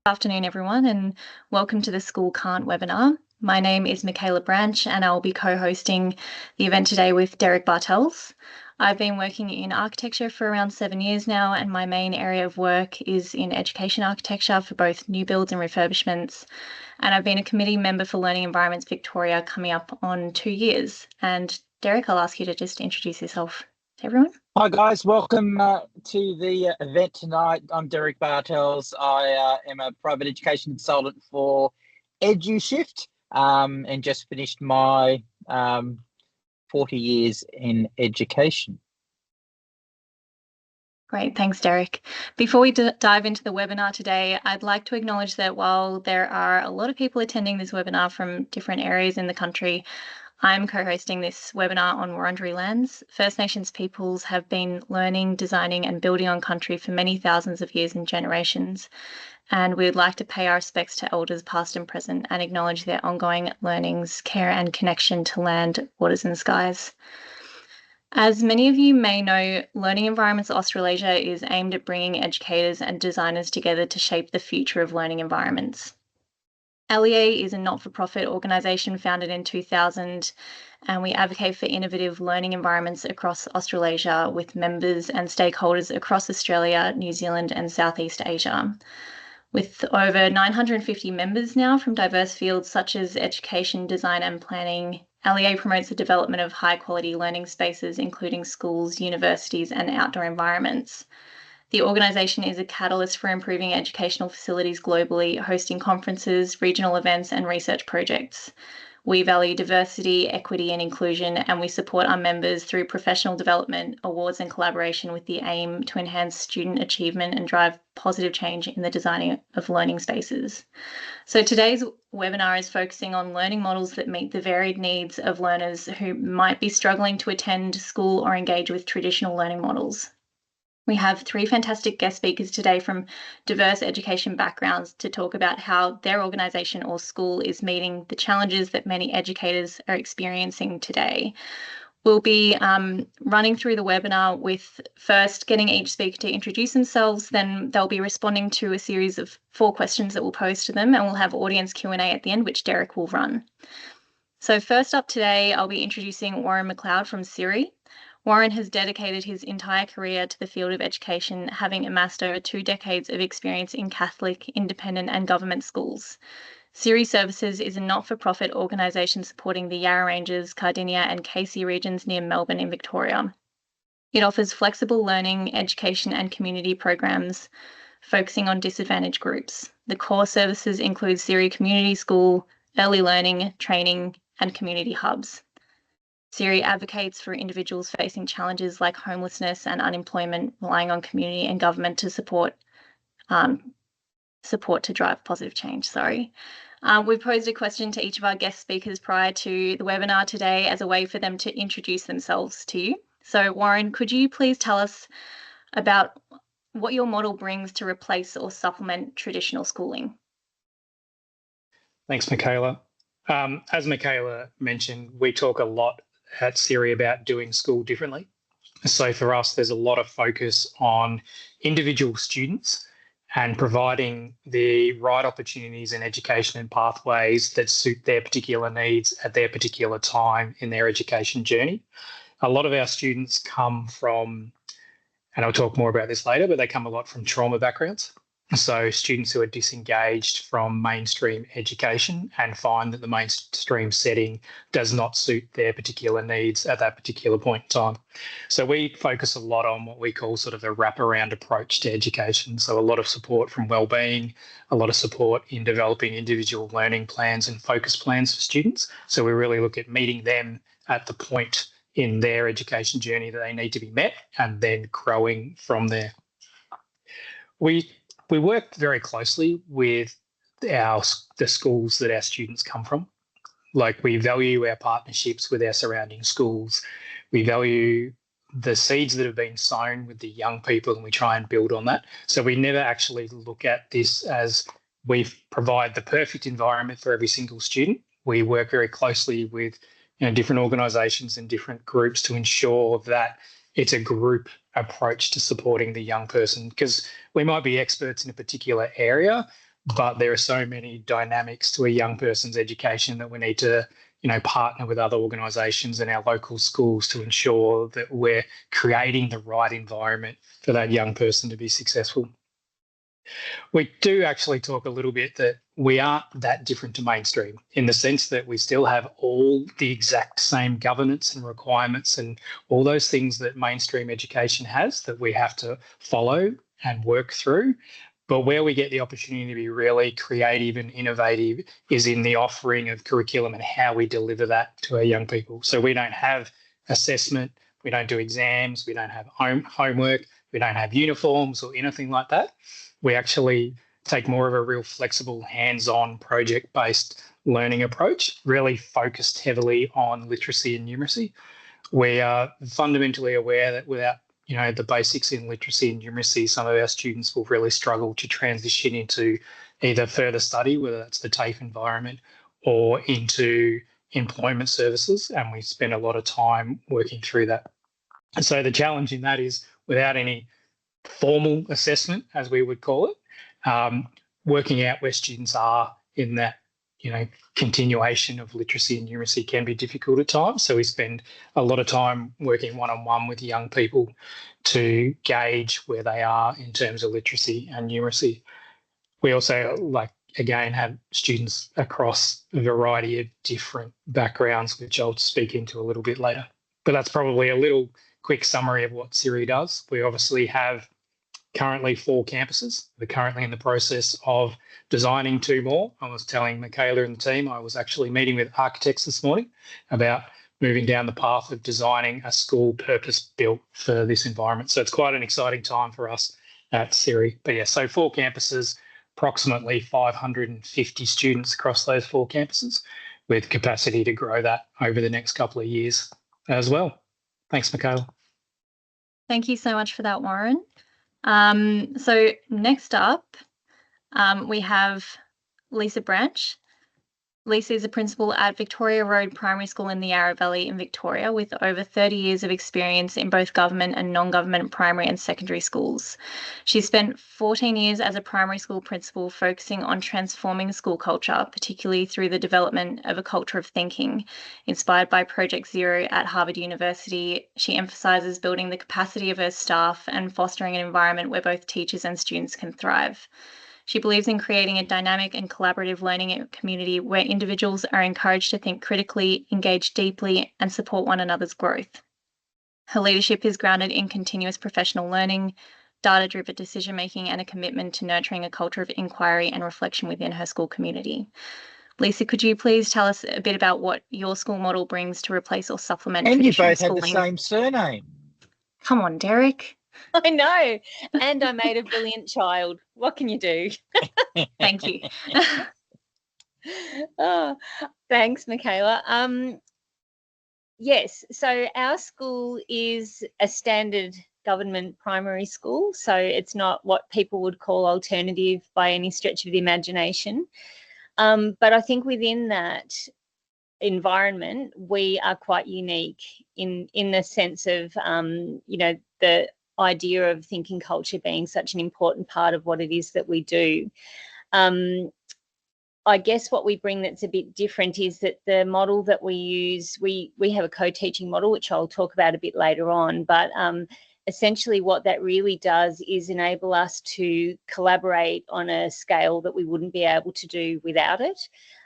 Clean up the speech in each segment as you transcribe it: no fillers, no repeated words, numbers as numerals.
Afternoon, everyone, and welcome to the School Can't webinar. My name is Michaela Branch, and I'll be co-hosting the event today with Derek Bartels. I've been working in architecture for around 7 years now, and my main area of work is in education architecture for both new builds and refurbishments. And I've been a committee member for Learning Environments Victoria coming up on 2 years. And Derek, I'll ask you to just introduce yourself to everyone. Hi guys, welcome to the event tonight. I'm Derek Bartels. I am a private education consultant for EduShift and just finished my 40 years in education. Great, thanks, Derek. Before we dive into the webinar today, I'd like to acknowledge that while there are a lot of people attending this webinar from different areas in the country, I'm co-hosting this webinar on Wurundjeri lands. First Nations peoples have been learning, designing and building on country for many thousands of years and generations. And we would like to pay our respects to elders past and present and acknowledge their ongoing learnings, care and connection to land, waters and skies. As many of you may know, Learning Environments Australasia is aimed at bringing educators and designers together to shape the future of learning environments. LEA is a not-for-profit organisation founded in 2000, and we advocate for innovative learning environments across Australasia with members and stakeholders across Australia, New Zealand and Southeast Asia. With over 950 members now from diverse fields such as education, design and planning, LEA promotes the development of high-quality learning spaces, including schools, universities and outdoor environments. The organisation is a catalyst for improving educational facilities globally, hosting conferences, regional events and research projects. We value diversity, equity and inclusion, and we support our members through professional development, awards and collaboration with the aim to enhance student achievement and drive positive change in the designing of learning spaces. So today's webinar is focusing on learning models that meet the varied needs of learners who might be struggling to attend school or engage with traditional learning models. We have 3 fantastic guest speakers today from diverse education backgrounds to talk about how their organisation or school is meeting the challenges that many educators are experiencing today. We'll be running through the webinar with first getting each speaker to introduce themselves, then they'll be responding to a series of 4 questions that we'll pose to them, and we'll have audience Q&A at the end, which Derek will run. So first up today, I'll be introducing Warren McLeod from Cire. Warren has dedicated his entire career to the field of education, having amassed over 2 decades of experience in Catholic, independent and government schools. Cire Services is a not-for-profit organisation supporting the Yarra Ranges, Cardinia and Casey regions near Melbourne in Victoria. It offers flexible learning, education and community programs focusing on disadvantaged groups. The core services include Cire Community School, early learning, training and community hubs. Cire advocates for individuals facing challenges like homelessness and unemployment, relying on community and government to support to drive positive change. We've posed a question to each of our guest speakers prior to the webinar today as a way for them to introduce themselves to you. So Warren, could you please tell us about what your model brings to replace or supplement traditional schooling? Thanks, Michaela. As Michaela mentioned, we talk a lot at Cire about doing school differently. So for us, there's a lot of focus on individual students and providing the right opportunities in education and pathways that suit their particular needs at their particular time in their education journey. A lot of our students come from, and I'll talk more about this later, but they come a lot from trauma backgrounds. So students who are disengaged from mainstream education and find that the mainstream setting does not suit their particular needs at that particular point in time. So we focus a lot on what we call sort of a wraparound approach to education. So a lot of support from wellbeing, a lot of support in developing individual learning plans and focus plans for students. So we really look at meeting them at the point in their education journey that they need to be met and then growing from there. We work very closely with the schools that our students come from. Like, we value our partnerships with our surrounding schools. We value the seeds that have been sown with the young people, and we try and build on that. So we never actually look at this as we provide the perfect environment for every single student. We work very closely with different organisations and different groups to ensure that it's a group approach to supporting the young person, because we might be experts in a particular area, but there are so many dynamics to a young person's education that we need to, partner with other organisations and our local schools to ensure that we're creating the right environment for that young person to be successful. We do actually talk a little bit that we aren't that different to mainstream in the sense that we still have all the exact same governance and requirements and all those things that mainstream education has that we have to follow and work through. But where we get the opportunity to be really creative and innovative is in the offering of curriculum and how we deliver that to our young people. So we don't have assessment, we don't do exams, we don't have homework, we don't have uniforms or anything like that. We actually take more of a real flexible, hands-on, project-based learning approach, really focused heavily on literacy and numeracy. We are fundamentally aware that without the basics in literacy and numeracy, some of our students will really struggle to transition into either further study, whether that's the TAFE environment, or into employment services. And we spend a lot of time working through that. And so the challenge in that is without any formal assessment, as we would call it, working out where students are in that continuation of literacy and numeracy can be difficult at times. So we spend a lot of time working one-on-one with young people to gauge where they are in terms of literacy and numeracy. We also, again, have students across a variety of different backgrounds, which I'll speak into a little bit later. But that's probably a little quick summary of what Cire does. We obviously have currently 4 campuses. We're currently in the process of designing 2 more. I was telling Michaela and the team, I was actually meeting with architects this morning about moving down the path of designing a school purpose-built for this environment. So it's quite an exciting time for us at Cire. But yeah, so 4 campuses, approximately 550 students across those 4 campuses, with capacity to grow that over the next couple of years as well. Thanks, Michaela. Thank you so much for that, Warren. So next up, we have Lisa Branch. Lisa is a principal at Victoria Road Primary School in the Yarra Valley in Victoria with over 30 years of experience in both government and non-government primary and secondary schools. She spent 14 years as a primary school principal focusing on transforming school culture, particularly through the development of a culture of thinking. Inspired by Project Zero at Harvard University, she emphasises building the capacity of her staff and fostering an environment where both teachers and students can thrive. She believes in creating a dynamic and collaborative learning community where individuals are encouraged to think critically, engage deeply, and support one another's growth. Her leadership is grounded in continuous professional learning, data-driven decision-making, and a commitment to nurturing a culture of inquiry and reflection within her school community. Lisa, could you please tell us a bit about what your school model brings to replace or supplement traditional schooling? And you both have the same surname. Come on, Derek. I know. And I made a brilliant child. What can you do? Thank you. Oh, thanks, Michaela. Yes, so our school is a standard government primary school, so it's not what people would call alternative by any stretch of the imagination. But I think within that environment, we are quite unique in the sense of, the idea of thinking culture being such an important part of what it is that we do. I guess what we bring that's a bit different is that the model that we use, we have a co-teaching model, which I'll talk about a bit later on, but essentially what that really does is enable us to collaborate on a scale that we wouldn't be able to do without it.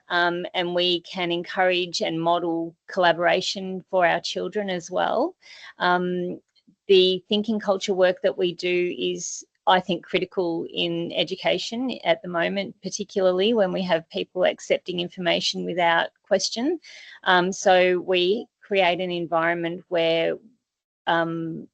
And we can encourage and model collaboration for our children as well. The thinking culture work that we do is, I think, critical in education at the moment, particularly when we have people accepting information without question. So we create an environment where it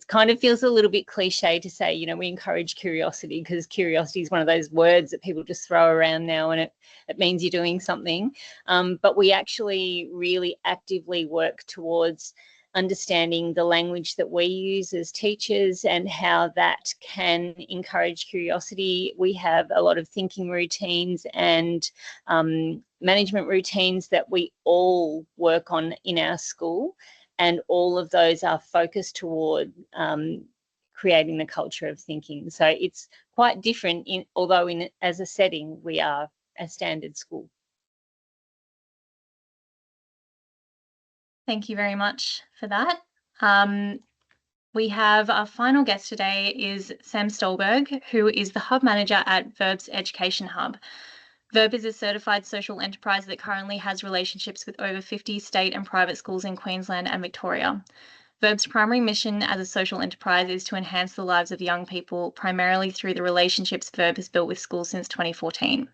kind of feels a little bit cliche to say, we encourage curiosity, because curiosity is one of those words that people just throw around now and it means you're doing something. But we actually really actively work towards understanding the language that we use as teachers and how that can encourage curiosity. We have a lot of thinking routines and management routines that we all work on in our school, and all of those are focused toward creating the culture of thinking. So it's quite different, although as a setting we are a standard school. Thank you very much for that. We have our final guest today is Sam Stolberg, who is the Hub Manager at Virb's Education Hub. Virb is a certified social enterprise that currently has relationships with over 50 state and private schools in Queensland and Victoria. Virb's primary mission as a social enterprise is to enhance the lives of young people, primarily through the relationships Virb has built with schools since 2014.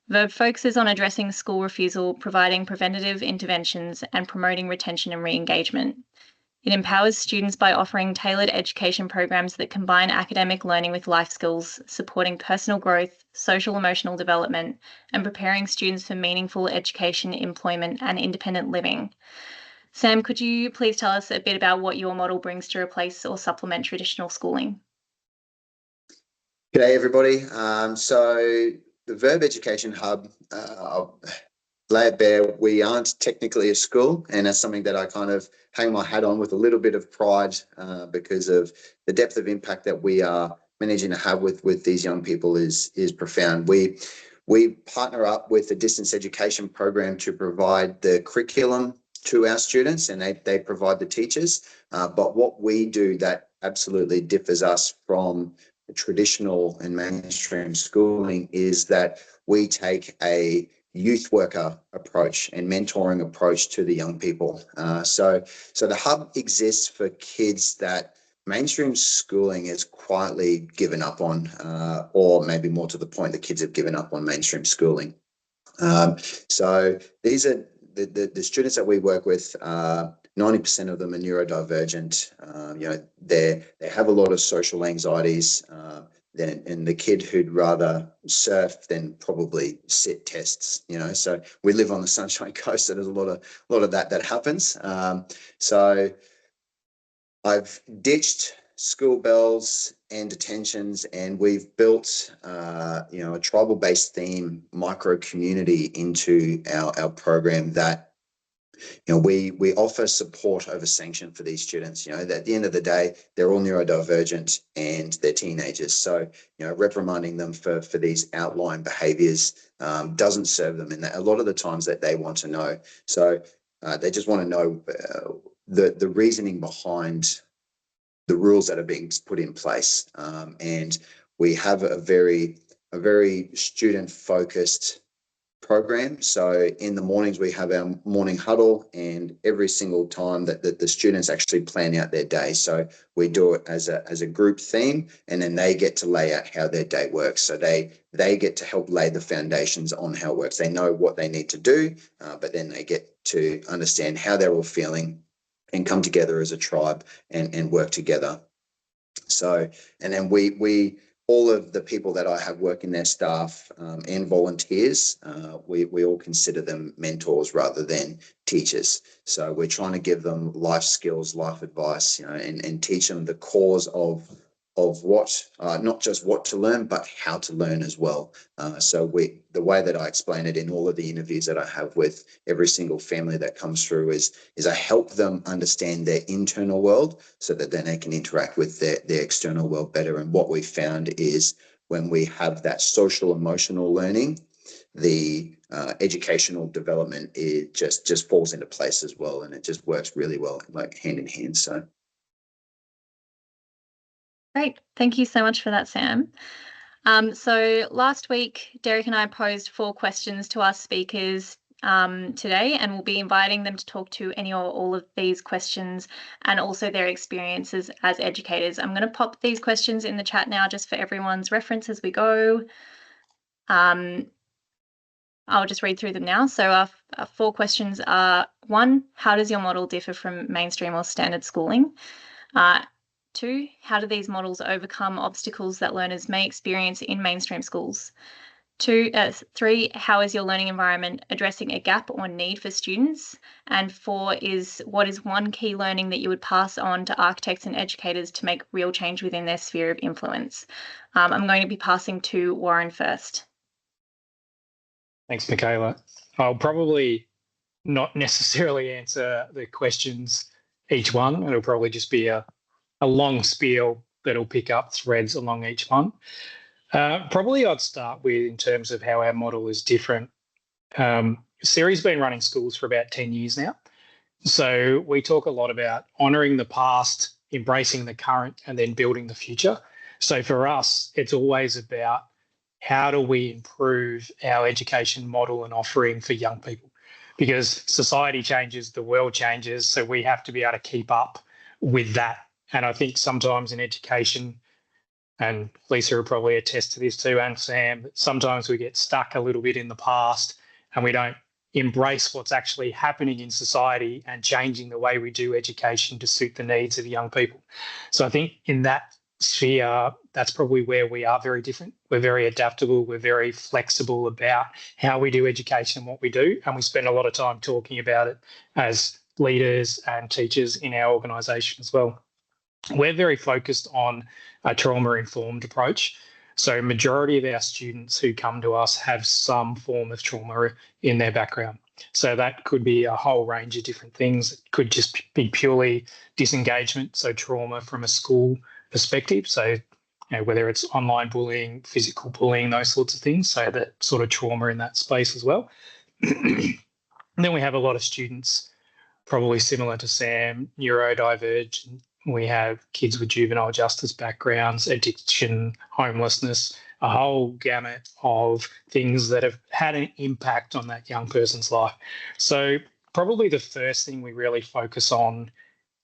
Virb focuses on addressing school refusal, providing preventative interventions, and promoting retention and re-engagement. It empowers students by offering tailored education programs that combine academic learning with life skills, supporting personal growth, social emotional development, and preparing students for meaningful education, employment, and independent living. Sam, could you please tell us a bit about what your model brings to replace or supplement traditional schooling? G'day, everybody. So the Virb Education Hub, I'll lay it bare, we aren't technically a school, and that's something that I kind of hang my hat on with a little bit of pride because of the depth of impact that we are managing to have with these young people is profound. We partner up with the distance education program to provide the curriculum to our students, and they provide the teachers. But what we do that absolutely differs us from traditional and mainstream schooling is that we take a youth worker approach and mentoring approach to the young people. So the hub exists for kids that mainstream schooling is quietly given up on, or maybe more to the point, the kids have given up on mainstream schooling. So these are the students that we work with. 90% of them are neurodivergent. They have a lot of social anxieties. And the kid who'd rather surf than probably sit tests, So we live on the Sunshine Coast, so there's a lot of that happens. So I've ditched school bells and detentions, and we've built a tribal-based theme micro community into our program that we offer support over sanction for these students. At the end of the day, they're all neurodivergent and they're teenagers. So, reprimanding them for these outlying behaviours doesn't serve them. And a lot of the times that they want to know. So they just want to know the reasoning behind the rules that are being put in place. And we have a very student-focused program. So in the mornings we have our morning huddle, and every single time that the students actually plan out their day. So we do it as a group theme, and then they get to lay out how their day works. So they get to help lay the foundations on how it works. They know what they need to do, but then they get to understand how they're all feeling and come together as a tribe and work together. So, and then we all of the people that I have working their staff and volunteers, we all consider them mentors rather than teachers. So we're trying to give them life skills, life advice, and teach them the cause of what, not just what to learn, but how to learn as well. So the way that I explain it in all of the interviews that I have with every single family that comes through is I help them understand their internal world so that then they can interact with their external world better. And what we found is when we have that social emotional learning, the educational development, it just falls into place as well, and it just works really well, like hand in hand. So. Great. Thank you so much for that, Sam. So last week, Derek and I posed 4 questions to our speakers today, and we'll be inviting them to talk to any or all of these questions and also their experiences as educators. I'm going to pop these questions in the chat now just for everyone's reference as we go. I'll just read through them now. So our 4 questions are: 1, how does your model differ from mainstream or standard schooling? 2, how do these models overcome obstacles that learners may experience in mainstream schools? 3, how is your learning environment addressing a gap or need for students? And 4 is, what is one key learning that you would pass on to architects and educators to make real change within their sphere of influence? I'm going to be passing to Warren first. Thanks, Michaela. I'll probably not necessarily answer the questions each one. It'll probably just be a long spiel that'll pick up threads along each one. Probably I'd start with in terms of how our model is different. Cire's been running schools for about 10 years now. So we talk a lot about honouring the past, embracing the current, and then building the future. So for us, it's always about how do we improve our education model and offering for young people? Because society changes, the world changes, so we have to be able to keep up with that. And I think sometimes in education, and Lisa will probably attest to this too, and Sam, sometimes we get stuck a little bit in the past and we don't embrace what's actually happening in society and changing the way we do education to suit the needs of young people. So I think in that sphere, that's probably where we are very different. We're very adaptable. We're very flexible about how we do education and what we do. And we spend a lot of time talking about it as leaders and teachers in our organisation as well. We're very focused on a trauma-informed approach. So majority of our students who come to us have some form of trauma in their background. So that could be a whole range of different things. It could just be purely disengagement, so trauma from a school perspective. So whether it's online bullying, physical bullying, those sorts of things. So that sort of trauma in that space as well. And then we have a lot of students, probably similar to Sam, neurodivergent. We have kids with juvenile justice backgrounds, addiction, homelessness, a whole gamut of things that have had an impact on that young person's life. So probably the first thing we really focus on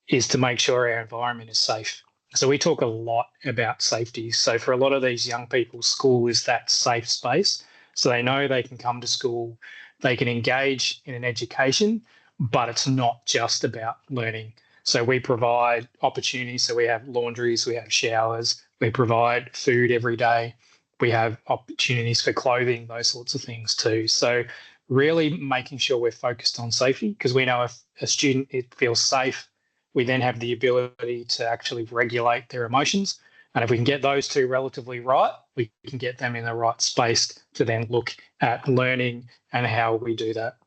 is to make sure our environment is safe. So we talk a lot about safety. So for a lot of these young people, school is that safe space. So they know they can come to school, they can engage in an education, but it's not just about learning. So we provide opportunities. So we have laundries, we have showers, we provide food every day. We have opportunities for clothing, those sorts of things too. So really making sure we're focused on safety, because we know if a student feels safe, we then have the ability to actually regulate their emotions. And if we can get those two relatively right, we can get them in the right space to then look at learning and how we do that.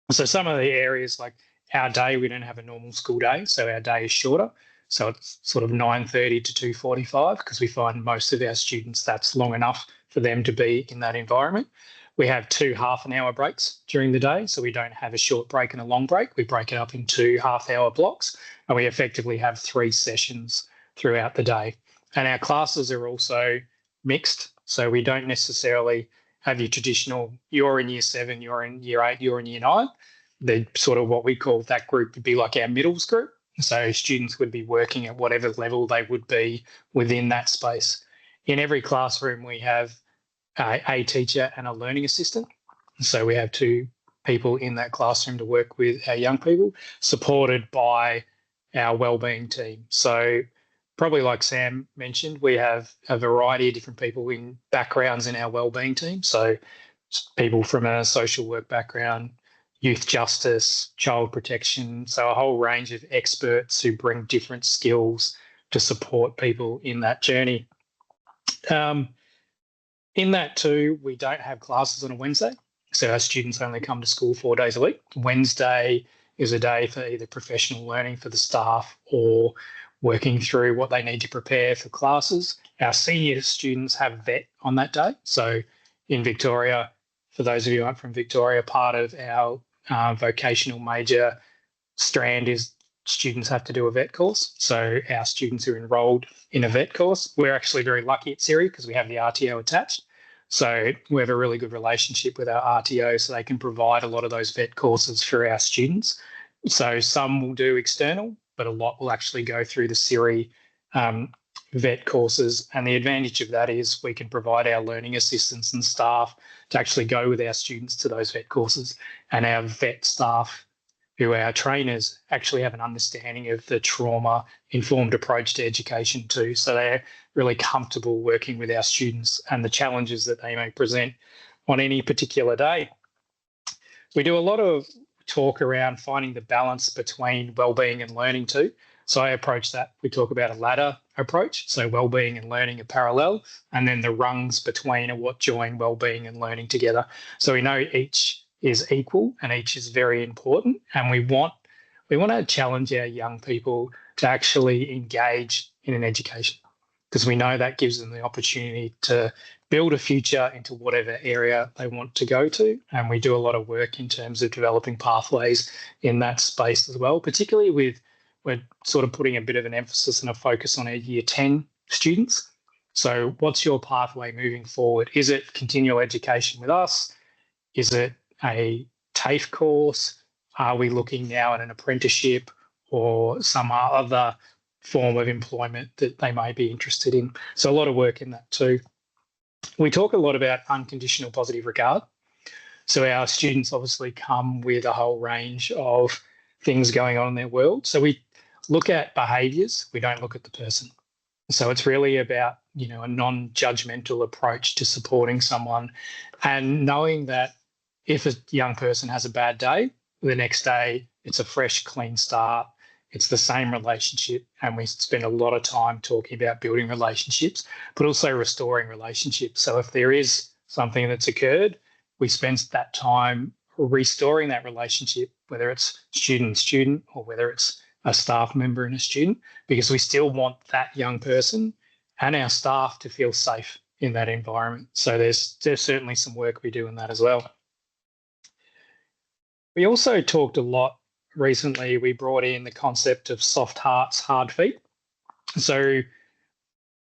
So some of the areas like our day, we don't have a normal school day, so our day is shorter. So it's sort of 9:30 to 2:45 because we find most of our students, that's long enough for them to be in that environment. We have 2 half-an-hour breaks during the day, so we don't have a short break and a long break. We break it up in 2 half-hour blocks, and we effectively have 3 sessions throughout the day. And our classes are also mixed, so we don't necessarily have your traditional, you're in year 7, you're in year 8, you're in year 9. The sort of what we call that group would be like our middles group. So students would be working at whatever level they would be within that space. In every classroom, we have a teacher and a learning assistant. So we have 2 people in that classroom to work with our young people, supported by our wellbeing team. So probably like Sam mentioned, we have a variety of different people in backgrounds in our wellbeing team. So people from a social work background, youth justice, child protection, so a whole range of experts who bring different skills to support people in that journey. In that too, we don't have classes on a Wednesday, so our students only come to school 4 days a week. Wednesday is a day for either professional learning for the staff or working through what they need to prepare for classes. Our senior students have VET on that day. So in Victoria, for those of you who aren't from Victoria, part of our vocational major strand is students have to do a VET course. So our students are enrolled in a VET course. We're actually very lucky at Cire because we have the RTO attached. So we have a really good relationship with our RTO, so they can provide a lot of those VET courses for our students. So some will do external, but a lot will actually go through the Cire VET courses. And the advantage of that is we can provide our learning assistants and staff to actually go with our students to those VET courses. And our VET staff, who are our trainers, actually have an understanding of the trauma-informed approach to education too. So they're really comfortable working with our students and the challenges that they may present on any particular day. We do a lot of talk around finding the balance between wellbeing and learning too. So I approach that. We talk about a ladder approach. So wellbeing and learning are parallel, and then the rungs between are what join wellbeing and learning together. So we know each is equal and each is very important. And we want to challenge our young people to actually engage in an education. because we know that gives them the opportunity to build a future into whatever area they want to go to. And we do a lot of work in terms of developing pathways in that space as well, particularly we're sort of putting a bit of an emphasis and a focus on our year 10 students. So what's your pathway moving forward? Is it continual education with us? Is it a TAFE course? Are we looking now at an apprenticeship or some other form of employment that they may be interested in? So a lot of work in that too. We talk a lot about unconditional positive regard. So our students obviously come with a whole range of things going on in their world. So we look at behaviours, we don't look at the person. So it's really about, a non-judgmental approach to supporting someone and knowing that if a young person has a bad day, the next day it's a fresh, clean start. It's the same relationship, and we spend a lot of time talking about building relationships, but also restoring relationships. So if there is something that's occurred, we spend that time restoring that relationship, whether it's student or whether it's a staff member and a student, because we still want that young person and our staff to feel safe in that environment. So there's certainly some work we do in that as well. We also talked a lot recently, we brought in the concept of soft hearts, hard feet. So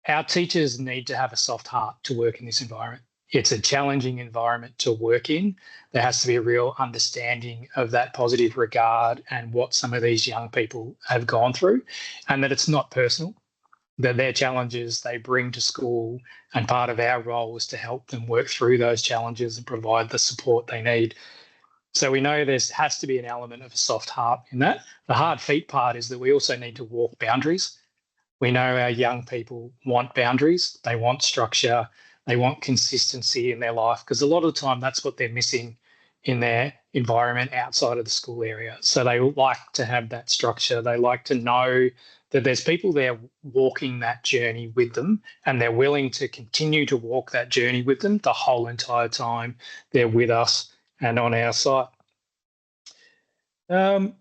our teachers need to have a soft heart to work in this environment. It's a challenging environment to work in. There has to be a real understanding of that positive regard and what some of these young people have gone through, and that it's not personal, that their challenges they bring to school, and part of our role is to help them work through those challenges and provide the support they need. So we know there has to be an element of a soft heart in that. The hard feet part is that we also need to walk boundaries. We know our young people want boundaries. They want structure. They want consistency in their life, because a lot of the time that's what they're missing in their environment outside of the school area. So they like to have that structure. They like to know that there's people there walking that journey with them, and they're willing to continue to walk that journey with them the whole entire time they're with us and on our site. I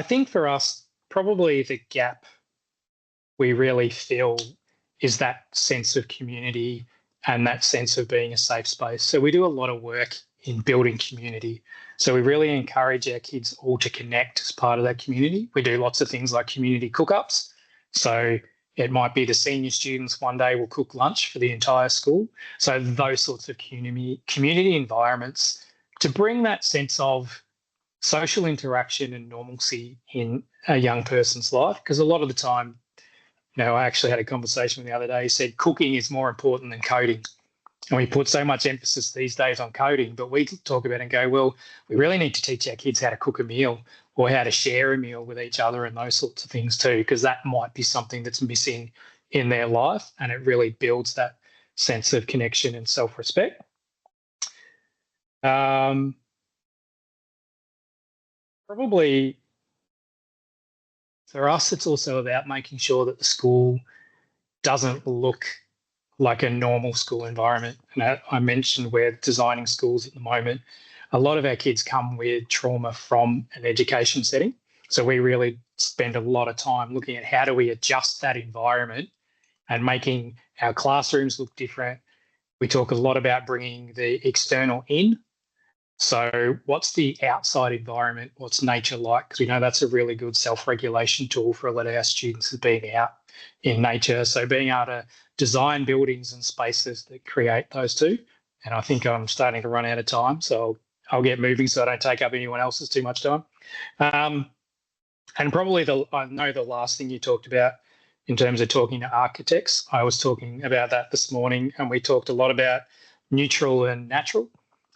think for us, probably the gap we really feel is that sense of community and that sense of being a safe space. So we do a lot of work in building community. So we really encourage our kids all to connect as part of that community. We do lots of things like community cook-ups. So it might be the senior students one day will cook lunch for the entire school. So those sorts of community environments to bring that sense of social interaction and normalcy in a young person's life. Because a lot of the time, I actually had a conversation the other day, he said cooking is more important than coding. And we put so much emphasis these days on coding, but we talk about it and go, well, we really need to teach our kids how to cook a meal or how to share a meal with each other and those sorts of things too, because that might be something that's missing in their life, and it really builds that sense of connection and self-respect. Probably for us, it's also about making sure that the school doesn't look like a normal school environment. And I mentioned we're designing schools at the moment. A lot of our kids come with trauma from an education setting. So we really spend a lot of time looking at how do we adjust that environment and making our classrooms look different. We talk a lot about bringing the external in. So what's the outside environment? What's nature like? Because we know that's a really good self-regulation tool for a lot of our students, is being out in nature. So being able to design buildings and spaces that create those two. And I think I'm starting to run out of time, so I'll get moving so I don't take up anyone else's too much time. And probably I know the last thing you talked about in terms of talking to architects, I was talking about that this morning, and we talked a lot about neutral and natural.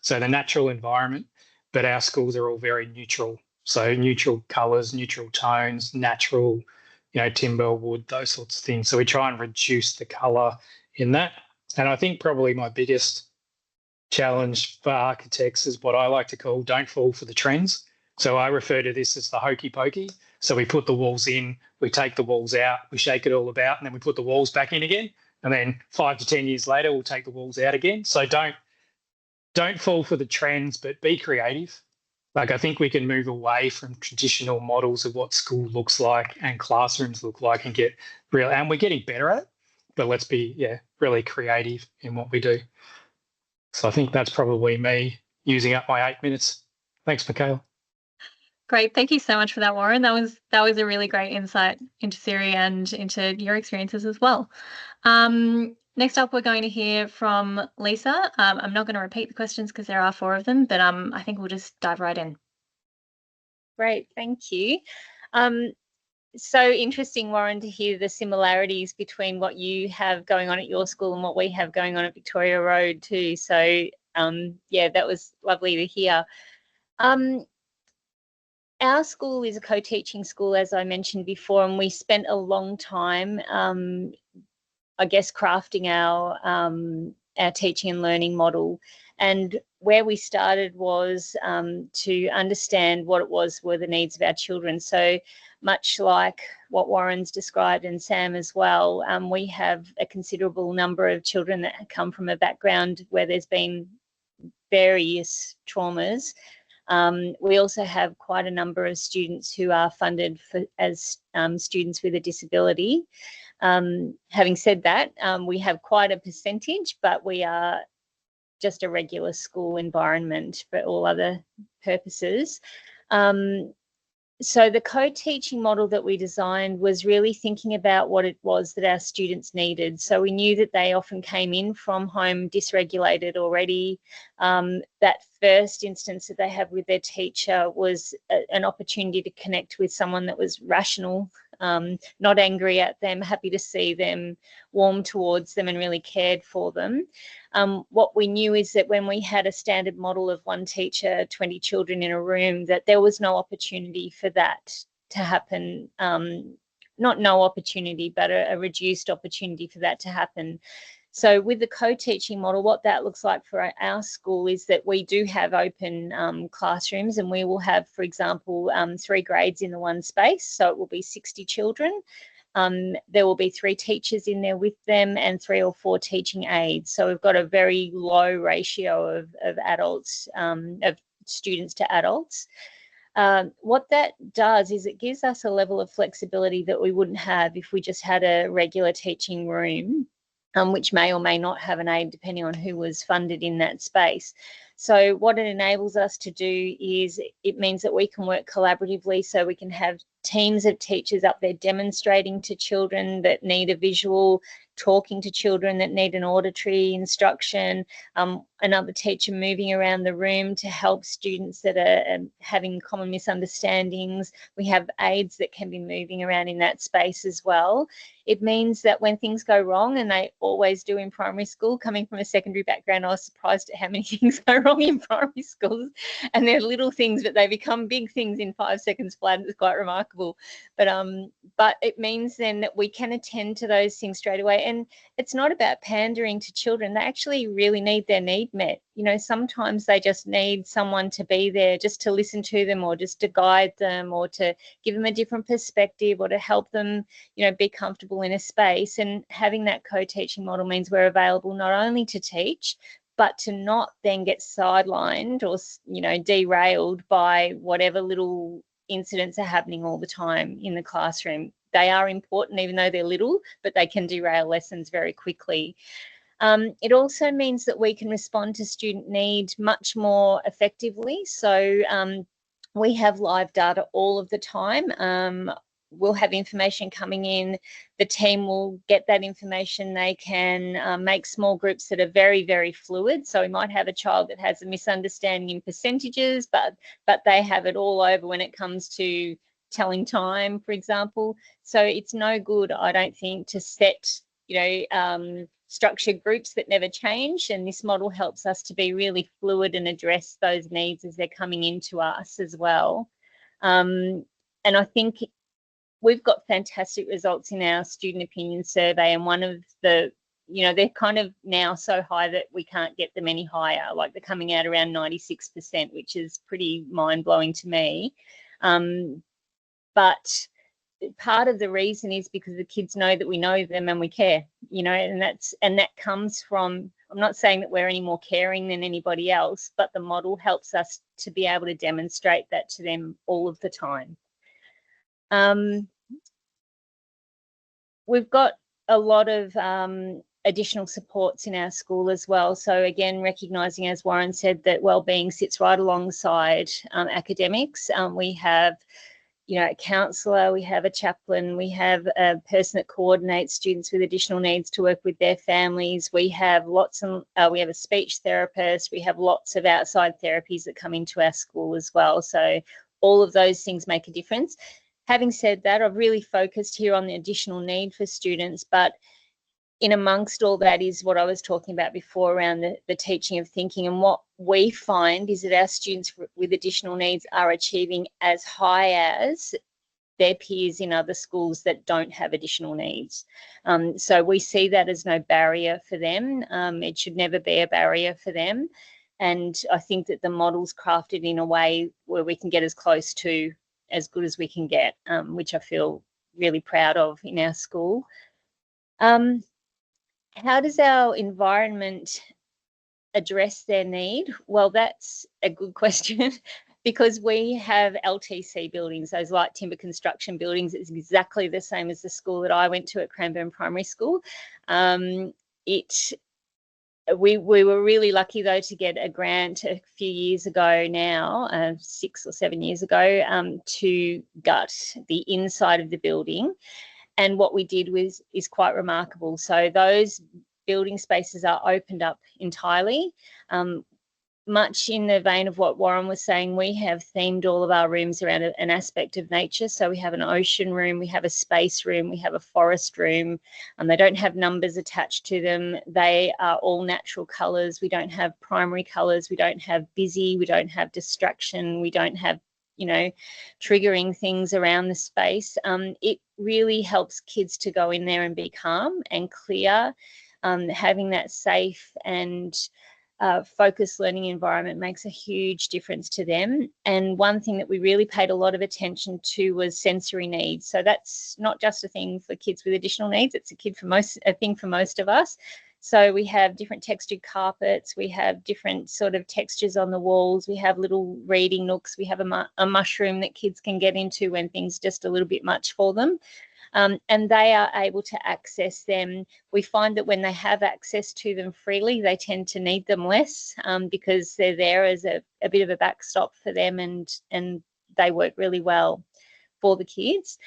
So the natural environment, but our schools are all very neutral. So neutral colours, neutral tones, natural, timber, wood, those sorts of things. So we try and reduce the colour in that. And I think probably my biggest challenge for architects is what I like to call don't fall for the trends. So I refer to this as the hokey pokey. So we put the walls in, we take the walls out, we shake it all about, and then we put the walls back in again. And then 5 to 10 years later, we'll take the walls out again. So don't fall for the trends, but be creative. Like, I think we can move away from traditional models of what school looks like and classrooms look like and get real, and we're getting better at it. but let's be really creative in what we do. So I think that's probably me using up my 8 minutes. Thanks, Michaela. Great. Thank you so much for that, Warren. That was a really great insight into Cire and into your experiences as well. Next up, we're going to hear from Lisa. I'm not going to repeat the questions because there are 4 of them, but I think we'll just dive right in. Great, thank you. So interesting, Warren, to hear the similarities between what you have going on at your school and what we have going on at Victoria Road too. So yeah, that was lovely to hear. Our school is a co-teaching school, as I mentioned before, and we spent a long time, I guess, crafting our teaching and learning model. And where we started was to understand what it were the needs of our children. So much like what Warren's described and Sam as well, we have a considerable number of children that come from a background where there's been various traumas. We also have quite a number of students who are funded as students with a disability. Having said that, we have quite a percentage, but we are just a regular school environment for all other purposes. So the co-teaching model that we designed was really thinking about what it was that our students needed. So we knew that they often came in from home dysregulated already. That first instance that they have with their teacher was an opportunity to connect with someone that was rational, not angry at them, happy to see them, warm towards them and really cared for them. What we knew is that when we had a standard model of 1 teacher, 20 children in a room, that there was no opportunity for that to happen. Not no opportunity, but a reduced opportunity for that to happen. So with the co-teaching model, what that looks like for our school is that we do have open classrooms, and we will have, for example, 3 grades in the one space. So it will be 60 children. There will be 3 teachers in there with them and 3 or 4 teaching aides. So we've got a very low ratio of adults, of students to adults. What that does is it gives us a level of flexibility that we wouldn't have if we just had a regular teaching room, which may or may not have an aide depending on who was funded in that space. So what it enables us to do is it means that we can work collaboratively, so we can have teams of teachers up there demonstrating to children that need a visual, talking to children that need an auditory instruction, another teacher moving around the room to help students that are having common misunderstandings. We have aides that can be moving around in that space as well. It means that when things go wrong, and they always do in primary school, coming from a secondary background, I was surprised at how many things go wrong in primary schools, and they're little things, but they become big things in 5 seconds flat. It's quite remarkable. But it means then that we can attend to those things straight away. And it's not about pandering to children. They actually really need their need met. You know, sometimes they just need someone to be there just to listen to them, or just to guide them, or to give them a different perspective, or to help them, you know, be comfortable in a space. And having that co-teaching model means we're available not only to teach, but to not then get sidelined or, you know, derailed by whatever little incidents are happening all the time in the classroom. They are important, even though they're little, but they can derail lessons very quickly. It also means that we can respond to student need much more effectively. So we have live data all of the time. We'll have information coming in. The team will get that information. They can make small groups that are very, very fluid. So we might have a child that has a misunderstanding in percentages, but they have it all over when it comes to telling time, for example. So it's no good, I don't think, to set, you know, structured groups that never change. And this model helps us to be really fluid and address those needs as they're coming into us as well. And I think we've got fantastic results in our student opinion survey, and one of the, you know, they're kind of now so high that we can't get them any higher. Like, they're coming out around 96%, which is pretty mind-blowing to me. But part of the reason is because the kids know that we know them and we care, you know, and that comes from, I'm not saying that we're any more caring than anybody else, but the model helps us to be able to demonstrate that to them all of the time. We've got a lot of additional supports in our school as well. So again, recognising, as Warren said, that wellbeing sits right alongside academics. We have, you know, a counsellor, we have a chaplain, we have a person that coordinates students with additional needs to work with their families. We have we have a speech therapist. We have lots of outside therapies that come into our school as well. So all of those things make a difference. Having said that, I've really focused here on the additional need for students, but in amongst all that is what I was talking about before around the teaching of thinking. And what we find is that our students with additional needs are achieving as high as their peers in other schools that don't have additional needs. So we see that as no barrier for them. It should never be a barrier for them. And I think that the model's crafted in a way where we can get as close to as good as we can get, which I feel really proud of in our school. How does our environment address their need? Well, that's a good question because we have LTC buildings, those light timber construction buildings. It's exactly the same as the school that I went to at Cranbourne Primary School. We were really lucky, though, to get a grant a few years ago now, 6 or 7 years ago, to gut the inside of the building. And what we did is quite remarkable. So those building spaces are opened up entirely. Much in the vein of what Warren was saying, we have themed all of our rooms around an aspect of nature. So we have an ocean room, we have a space room, we have a forest room. They don't have numbers attached to them. They are all natural colours. We don't have primary colours. We don't have busy. We don't have distraction. We don't have, you know, triggering things around the space. It really helps kids to go in there and be calm and clear. Having that safe and focused learning environment makes a huge difference to them. And one thing that we really paid a lot of attention to was sensory needs. So that's not just a thing for kids with additional needs, it's a thing for most of us. So we have different textured carpets, we have different sort of textures on the walls, we have little reading nooks, we have a mushroom that kids can get into when things are just a little bit much for them. And they are able to access them. We find that when they have access to them freely, they tend to need them less because they're there as a bit of a backstop for them, and they work really well for the kids.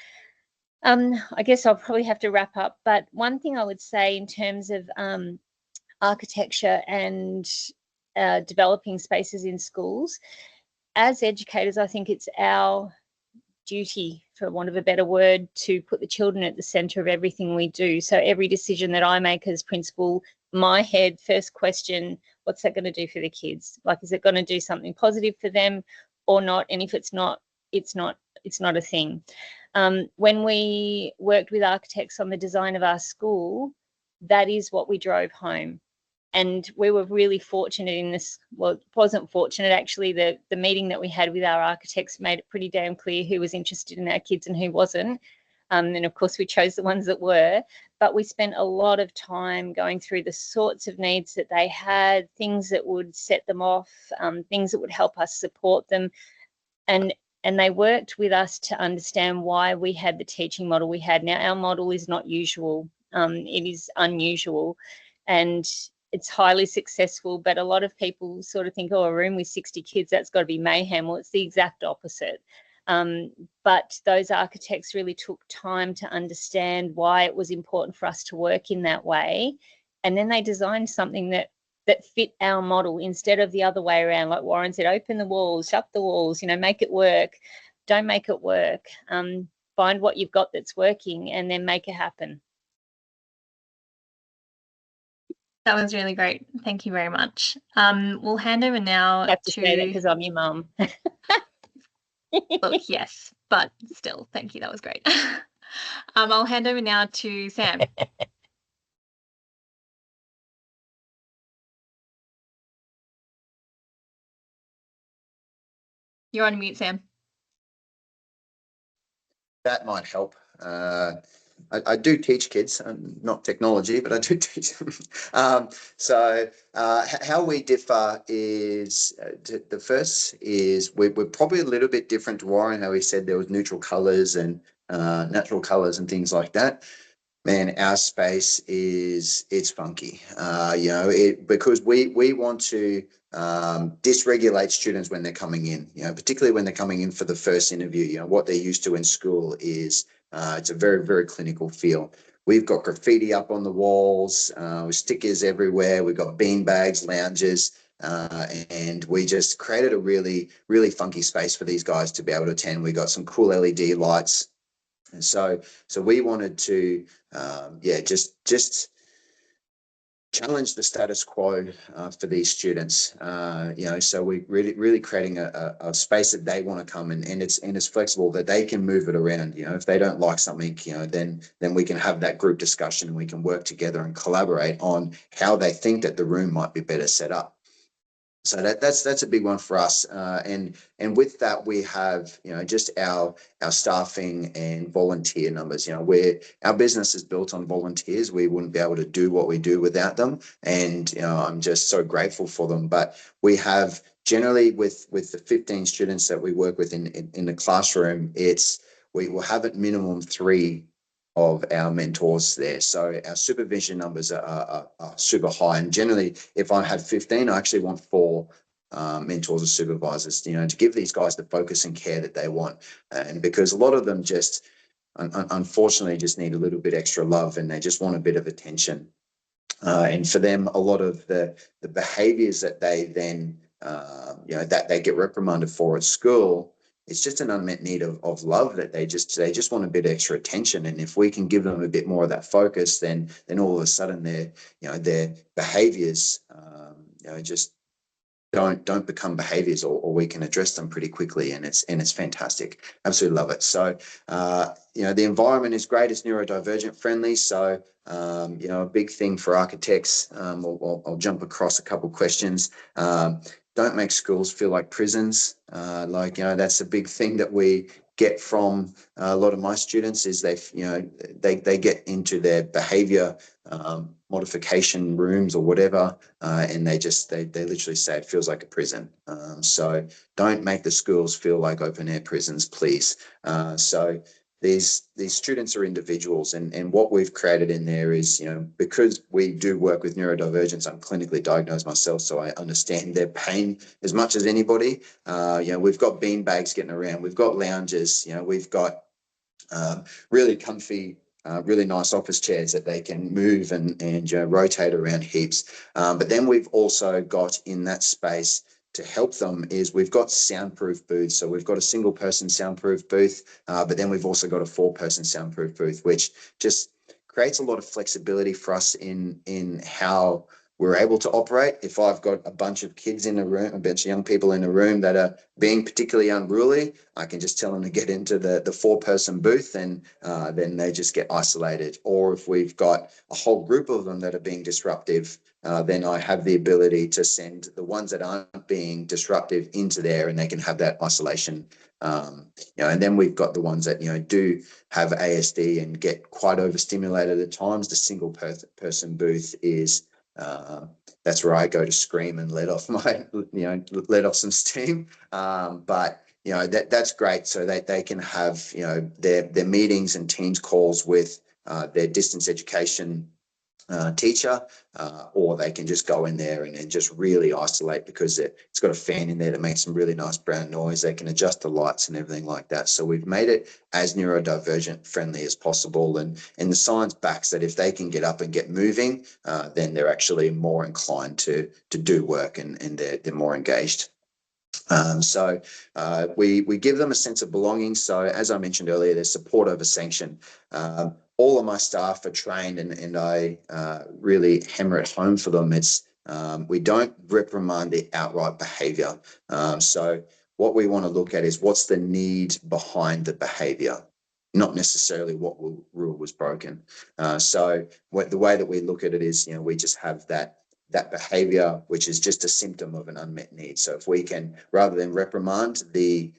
I guess I'll probably have to wrap up, but one thing I would say in terms of architecture and developing spaces in schools, as educators, I think it's our duty, for want of a better word, to put the children at the centre of everything we do. So every decision that I make as principal, my head first question, what's that going to do for the kids? Like, is it going to do something positive for them or not? And if it's not, it's not a thing. When we worked with architects on the design of our school, that is what we drove home. And we were really fortunate in this. Well, it wasn't fortunate, actually. The meeting that we had with our architects made it pretty damn clear who was interested in our kids and who wasn't. And of course, we chose the ones that were. But we spent a lot of time going through the sorts of needs that they had, things that would set them off, things that would help us support them. And they worked with us to understand why we had the teaching model we had. Now, our model is not usual. It is unusual. And it's highly successful, but a lot of people sort of think, oh, a room with 60 kids, that's got to be mayhem. Well, it's the exact opposite. But those architects really took time to understand why it was important for us to work in that way. And then they designed something that fit our model instead of the other way around. Like Warren said, open the walls, shut the walls, make it work. Don't make it work. Find what you've got that's working and then make it happen. That was really great. Thank you very much. We'll hand over now I have to say that because I'm your mum. Look, yes, but still, thank you. That was great. I'll hand over now to Sam. You're on mute, Sam. That might help. I do teach kids, not technology, but I do teach them. So how we differ is the first is we're probably a little bit different to Warren, how he said there was neutral colours and natural colours and things like that. Man, our space it's funky, because we want to dysregulate students when they're coming in, particularly when they're coming in for the first interview. What they're used to in school is it's a very, very clinical feel. We've got graffiti up on the walls, with stickers everywhere. We've got bean bags, lounges, and we just created a really, really funky space for these guys to be able to attend. We got some cool LED lights. And so we wanted to, just challenge the status quo for these students. So we really creating a space that they want to come in, and it's flexible, that they can move it around. If they don't like something, then we can have that group discussion, and we can work together and collaborate on how they think that the room might be better set up. So that's a big one for us, and with that we have just our staffing and volunteer numbers. Where our business is built on volunteers, we wouldn't be able to do what we do without them, and I'm just so grateful for them. But we have generally with the 15 students that we work with in the classroom, we will have at minimum 3 of our mentors there. So our supervision numbers are super high. And generally, if I have 15, I actually want 4 mentors or supervisors, to give these guys the focus and care that they want. And because a lot of them just, unfortunately, just need a little bit extra love, and they just want a bit of attention. And for them, a lot of the behaviors that they then, that they get reprimanded for at school, it's just an unmet need of love, that they just want a bit extra attention. And if we can give them a bit more of that focus, then all of a sudden their behaviors, just don't become behaviors, or we can address them pretty quickly, and it's fantastic. Absolutely love it. So the environment is great. It's neurodivergent friendly. So a big thing for architects, I'll jump across a couple questions. Don't make schools feel like prisons. That's a big thing that we get from a lot of my students, is they get into their behavior modification rooms or whatever, and they literally say it feels like a prison. So don't make the schools feel like open air prisons, please. So these students are individuals, and what we've created in there is, because we do work with neurodivergence, I'm clinically diagnosed myself, so I understand their pain as much as anybody. We've got bean bags getting around, we've got lounges, we've got really comfy, really nice office chairs that they can move and rotate around heaps. But then we've also got in that space to help them is we've got soundproof booths. So we've got a single person soundproof booth, but then we've also got a 4-person soundproof booth, which just creates a lot of flexibility for us in how we're able to operate. If I've got a bunch of kids in a room, a bunch of young people in a room that are being particularly unruly, I can just tell them to get into the 4-person booth, and then they just get isolated. Or if we've got a whole group of them that are being disruptive, then I have the ability to send the ones that aren't being disruptive into there, and they can have that isolation. And then we've got the ones that do have ASD and get quite overstimulated at times. The single person booth is that's where I go to scream and let off some steam. But that's great, so that they can have their meetings and Teams calls with their distance education teacher, or they can just go in there and just really isolate, because it's got a fan in there that makes some really nice brown noise. They can adjust the lights and everything like that. So we've made it as neurodivergent friendly as possible, and the science backs that if they can get up and get moving, then they're actually more inclined to do work, and they're more engaged. So we give them a sense of belonging. So as I mentioned earlier, there's support over sanction. All of my staff are trained, and I really hammer it home for them. We don't reprimand the outright behaviour. So what we want to look at is what's the need behind the behaviour, not necessarily what rule was broken. So the way that we look at it is, we just have that behavior, which is just a symptom of an unmet need. So if we can, rather than reprimand the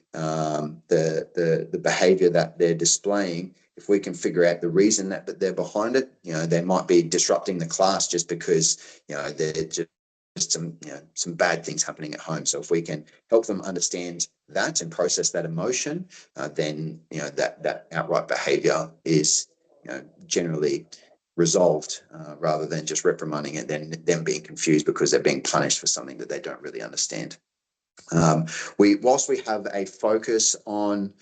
behavior that they're displaying, if we can figure out the reason that they're behind it, they might be disrupting the class just because they're just some bad things happening at home. So if we can help them understand that and process that emotion, then that outright behavior is generally resolved, rather than just reprimanding it, then them being confused because they're being punished for something that they don't really understand. Whilst we have a focus on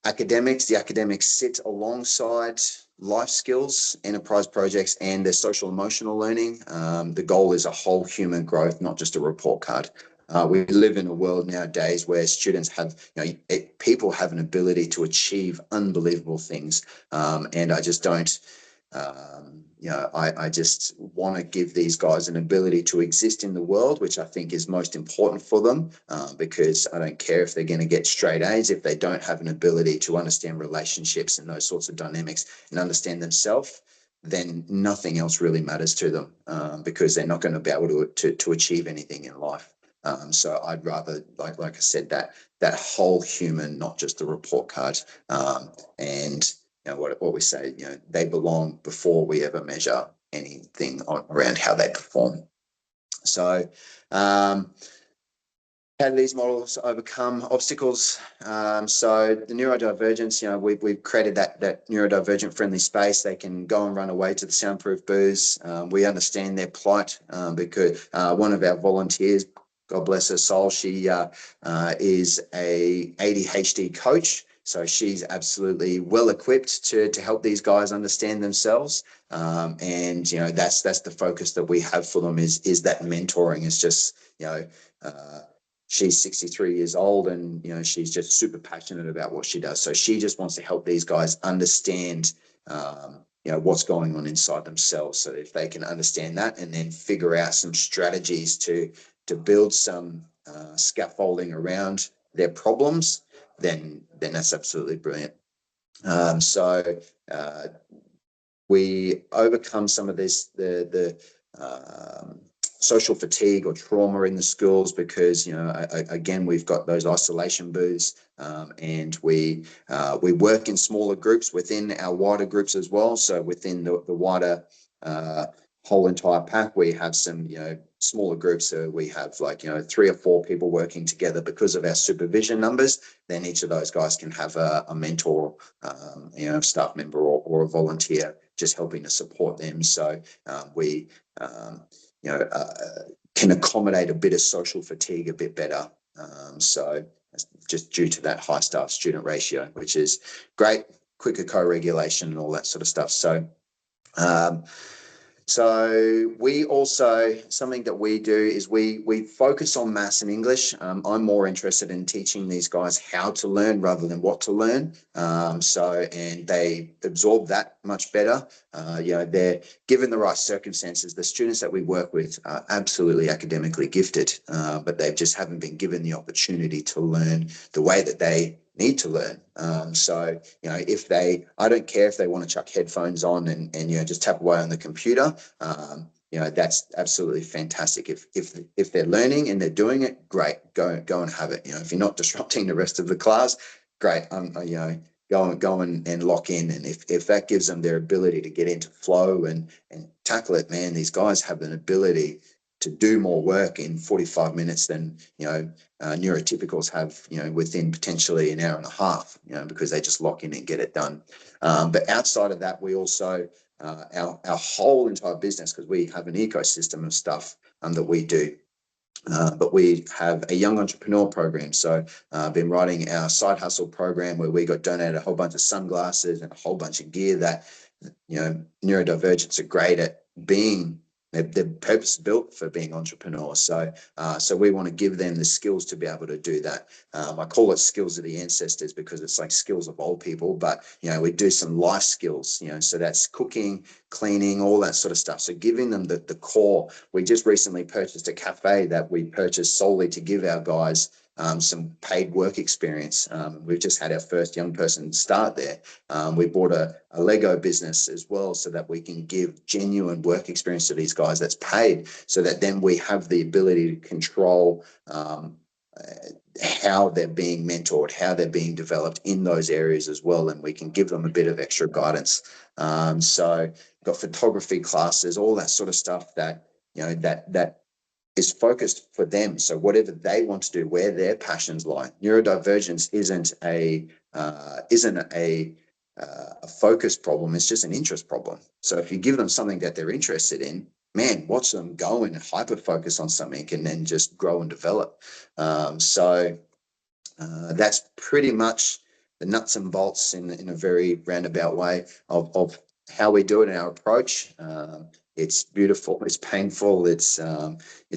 academics, the academics sit alongside life skills, enterprise projects, and their social emotional learning. The goal is a whole human growth, not just a report card. We live in a world nowadays where students have, people have an ability to achieve unbelievable things, and I just don't. I just want to give these guys an ability to exist in the world, which I think is most important for them, because I don't care if they're going to get straight A's. If they don't have an ability to understand relationships and those sorts of dynamics and understand themselves, then nothing else really matters to them, because they're not going to be able to achieve anything in life. So I'd rather, like I said, that whole human, not just the report card, and what we say, they belong before we ever measure anything around how they perform. So how do these models overcome obstacles? So the neurodivergence, we've created that neurodivergent friendly space. They can go and run away to the soundproof booths. We understand their plight, because one of our volunteers, God bless her soul, she is a ADHD coach. So she's absolutely well equipped to help these guys understand themselves. And, that's the focus that we have for them is that mentoring. It's just, she's 63 years old and, she's just super passionate about what she does. So she just wants to help these guys understand, what's going on inside themselves. So if they can understand that and then figure out some strategies to build some scaffolding around their problems, then that's absolutely brilliant. So we overcome some of this, the social fatigue or trauma in the schools, because again, we've got those isolation booths, and we work in smaller groups within our wider groups as well. So within the wider whole entire pack, we have some smaller groups. So we have 3 or 4 people working together because of our supervision numbers. Then each of those guys can have a mentor, staff member or a volunteer just helping to support them. So we can accommodate a bit of social fatigue a bit better. So just due to that high staff student ratio, which is great, quicker co-regulation and all that sort of stuff. So so we also, something that we do is we focus on maths and English. I'm more interested in teaching these guys how to learn rather than what to learn. And they absorb that much better. They're given the right circumstances. The students that we work with are absolutely academically gifted, but they just haven't been given the opportunity to learn the way that they need to learn. I don't care if they want to chuck headphones on and just tap away on the computer. That's absolutely fantastic. If they're learning and they're doing it, great, go and have it. If you're not disrupting the rest of the class, great. Go and lock in. And if that gives them their ability to get into flow and tackle it, man, these guys have an ability to do more work in 45 minutes than neurotypicals have within potentially an hour and a half, because they just lock in and get it done. But outside of that, we also our whole entire business, because we have an ecosystem of stuff that we do. But we have a young entrepreneur program. So I've been writing our side hustle program where we got donated a whole bunch of sunglasses and a whole bunch of gear that neurodivergents are great at being. They're purpose built for being entrepreneurs. So we want to give them the skills to be able to do that. I call it skills of the ancestors because it's like skills of old people, but we do some life skills, so that's cooking, cleaning, all that sort of stuff. So giving them the core. We just recently purchased a cafe that we purchased solely to give our guys some paid work experience. We've just had our first young person start there. We bought a Lego business as well, so that we can give genuine work experience to these guys that's paid, so that then we have the ability to control how they're being mentored, how they're being developed in those areas as well, and we can give them a bit of extra guidance. So got photography classes, all that sort of stuff that that is focused for them. So whatever they want to do, where their passions lie. Neurodivergence isn't a a focus problem. It's just an interest problem. So if you give them something that they're interested in, man, watch them go and hyper focus on something and then just grow and develop. So that's pretty much the nuts and bolts in a very roundabout way of how we do it in our approach. It's beautiful, it's painful, it's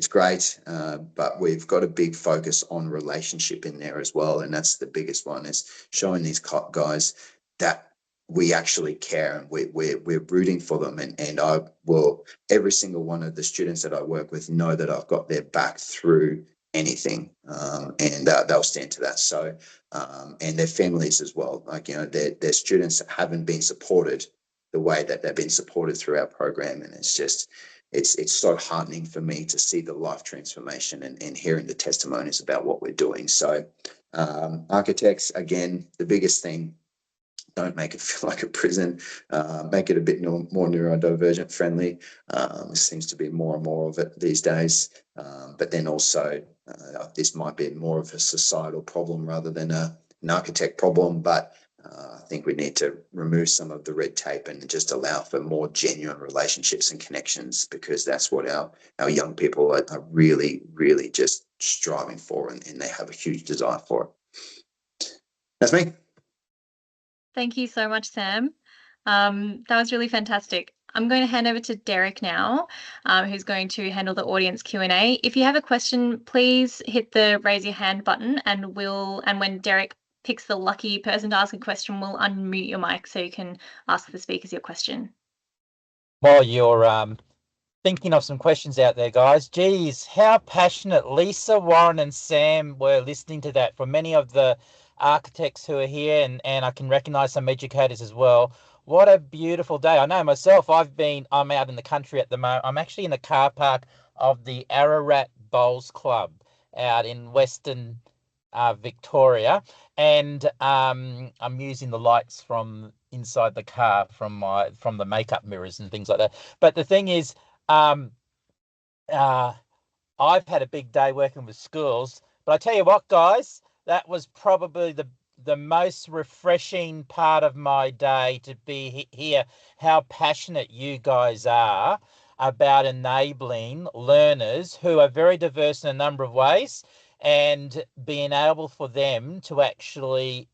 great, but we've got a big focus on relationship in there as well, and that's the biggest one, is showing these guys that we actually care and we're rooting for them, and I will, every single one of the students that I work with know that I've got their back through anything, and they'll stand to that. So and their families as well, like, you know, their students haven't been supported the way that they've been supported through our program, and it's just it's so heartening for me to see the life transformation and hearing the testimonies about what we're doing. So architects, again, the biggest thing, don't make it feel like a prison, make it a bit more neurodivergent friendly. There seems to be more and more of it these days, but then also this might be more of a societal problem rather than an architect problem, but I think we need to remove some of the red tape and just allow for more genuine relationships and connections, because that's what our young people are really, really just striving for, and they have a huge desire for it. That's me. Thank you so much, Sam. That was really fantastic. I'm going to hand over to Derek now, who's going to handle the audience Q&A. If you have a question, please hit the raise your hand button, and when Derek picks the lucky person to ask a question, we'll unmute your mic so you can ask the speakers your question. While you're thinking of some questions out there, guys, geez, how passionate Lisa, Warren and Sam were listening to that from many of the architects who are here, and I can recognise some educators as well. What a beautiful day. I know myself, I'm out in the country at the moment. I'm actually in the car park of the Ararat Bowls Club out in Western Victoria, and I'm using the lights from inside the car from the makeup mirrors and things like that. But the thing is, I've had a big day working with schools, but I tell you what, guys, that was probably the most refreshing part of my day, to be here, how passionate you guys are about enabling learners who are very diverse in a number of ways, and being able for them to actually